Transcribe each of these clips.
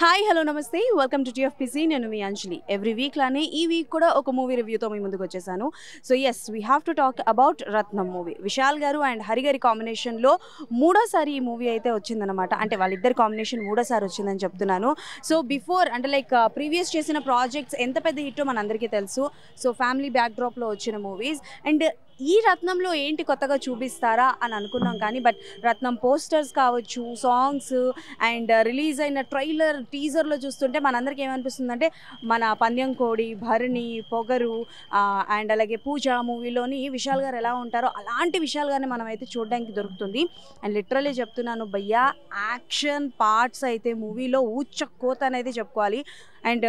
hi hello నమస్తే welcome to TFPC నేను మీ అంజలి every week లానే ఈ వీక్ కూడా ఒక మూవీ రివ్యూతో మీ ముందుకు వచ్చేసాను so yes we have to talk about Ratnam movie Vishal గారు అండ్ హరి గారి కాంబినేషన్లో మూడోసారి ఈ మూవీ అయితే వచ్చిందనమాట అంటే వాళ్ళిద్దరి కాంబినేషన్ మూడోసారి వచ్చిందని చెప్తున్నాను సో బిఫోర్ అంటే లైక్ ప్రీవియస్ చేసిన ప్రాజెక్ట్స్ ఎంత పెద్ద హిట్టో మనందరికీ తెలుసు సో ఫ్యామిలీ బ్యాక్డ్రాప్లో వచ్చిన మూవీస్ అండ్ ఈ రత్నంలో ఏంటి కొత్తగా చూపిస్తారా అని అనుకున్నాం కానీ బట్ రత్నం పోస్టర్స్ కావచ్చు సాంగ్స్ అండ్ రిలీజ్ అయిన ట్రైలర్ టీజర్లో చూస్తుంటే మనందరికీ ఏమనిపిస్తుందంటే మన పందెం కోడి భరణి పొగరు అండ్ అలాగే పూజ మూవీలోని విశాల్ గారు ఎలా ఉంటారో అలాంటి విశాల్ గారిని మనం అయితే చూడడానికి దొరుకుతుంది అండ్ లిటరలీ చెప్తున్నాను భయ్యా యాక్షన్ పార్ట్స్ అయితే మూవీలో ఊచకోత అనేది చెప్పుకోవాలి and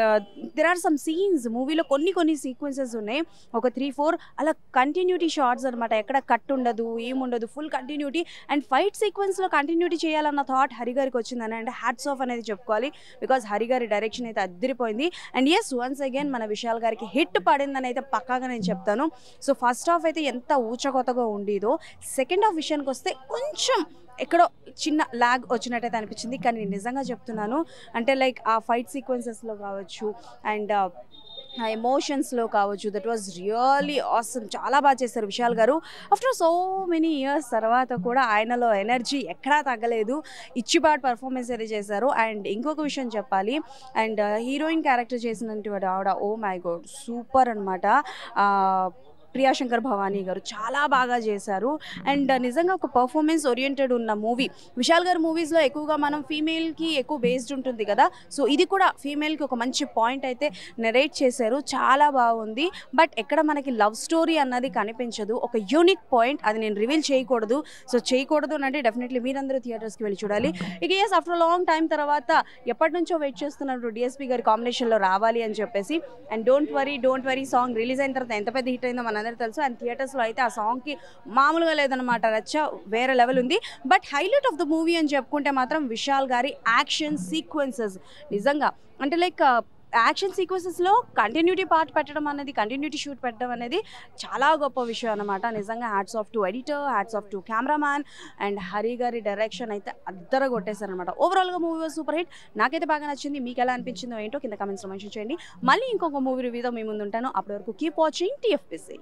there are some scenes మూవీలో కొన్ని సీక్వెన్సెస్ ఉన్నాయి ఒక 3-4 అలా కంటిన్యూటీ షార్ట్స్ అనమాట ఎక్కడ కట్ ఉండదు ఏముండదు ఫుల్ కంటిన్యూటీ అండ్ ఫైట్ సీక్వెన్స్లో కంటిన్యూటీ చేయాలన్న థాట్ హరి గారికి వచ్చిందని అంటే హ్యాట్స్ ఆఫ్ అనేది చెప్పుకోవాలి బికాజ్ హరి గారి డైరెక్షన్ అయితే అద్దరిపోయింది అండ్ ఎస్ వన్స్ అగైన్ మన విశాల్ గారికి హిట్ పడిందని అయితే పక్కాగా నేను చెప్తాను సో ఫస్ట్ హాఫ్ అయితే ఎంత ఊచకొత్తగా ఉండేదో సెకండ్ హాఫ్ విషయానికి వస్తే కొంచెం ఎక్కడో చిన్న ల్యాగ్ వచ్చినట్టయితే అనిపించింది కానీ నేను నిజంగా చెప్తున్నాను అంటే లైక్ ఆ ఫైట్ సీక్వెన్సెస్లో కావచ్చు అండ్ ఆ ఎమోషన్స్లో కావచ్చు దట్ వాజ్ రియల్లీ ఆసమ్ చాలా బాగా చేశారు విశాల్ గారు ఆఫ్టర్ సో మెనీ ఇయర్స్ తర్వాత కూడా ఆయనలో ఎనర్జీ ఎక్కడా తగ్గలేదు ఇచ్చిపాట్ పర్ఫార్మెన్స్ అయితే చేశారు అండ్ ఇంకొక విషయం చెప్పాలి అండ్ హీరోయిన్ క్యారెక్టర్ చేసినటువంటి ఆవిడ ఓ మై గాడ్ సూపర్ అనమాట ప్రియాశంకర్ భవానీ గారు చాలా బాగా చేశారు అండ్ నిజంగా ఒక పర్ఫార్మెన్స్ ఓరియంటెడ్ ఉన్న మూవీ విశాల్ గారు మూవీస్లో ఎక్కువగా మనం ఫీమేల్కి ఎక్కువ బేస్డ్ ఉంటుంది కదా సో ఇది కూడా ఫీమేల్కి ఒక మంచి పాయింట్ అయితే నెరేట్ చేశారు చాలా బాగుంది బట్ ఎక్కడ మనకి లవ్ స్టోరీ అన్నది కనిపించదు ఒక యూనిక్ పాయింట్ అది నేను రివీల్ చేయకూడదు సో చేయకూడదు అంటే డెఫినెట్లీ మీరందరూ థియేటర్స్కి వెళ్ళి చూడాలి ఇక ఎస్ ఆఫ్టర్ లాంగ్ టైం తర్వాత ఎప్పటి నుంచో వెయిట్ చేస్తున్నారు డిఎస్పీ గారి కాంబినేషన్లో రావాలి అని చెప్పేసి and don't worry song release అయిన తర్వాత ఎంత పెద్ద హిట్ అయిందో మనందరూ తెలుసు అండ్ థియేటర్స్లో అయితే ఆ సాంగ్కి మామూలుగా లేదనమాట రచ్చ వేరే లెవెల్ ఉంది but highlight of the movie అని చెప్పుకుంటే మాత్రం విశాల్ గారి యాక్షన్ సీక్వెన్సెస్ నిజంగా అంటే లైక్ యాక్షన్ సీక్వెన్సెస్లో కంటిన్యూటీ పార్ట్ పెట్టడం అనేది కంటిన్యూటీ షూట్ పెట్టడం అనేది చాలా గొప్ప విషయం అనమాట నిజంగా hats off to editor hats off to cameraman and Hari గారి డైరెక్షన్ అయితే అద్దర కొట్టేశారనమాట ఓవరాల్గా మూవీ సూపర్ హిట్ నాకైతే బాగా నచ్చింది మీకు ఎలా అనిపించిందో ఏంటో కింద కమెంట్స్లో మెన్షన్ చేయండి మళ్ళీ ఇంకొక మూవీ రివ్యూతో మీ ముందు ఉంటాను అప్పటి వరకు కీప్ వాచింగ్ టీఎఫ్పిసి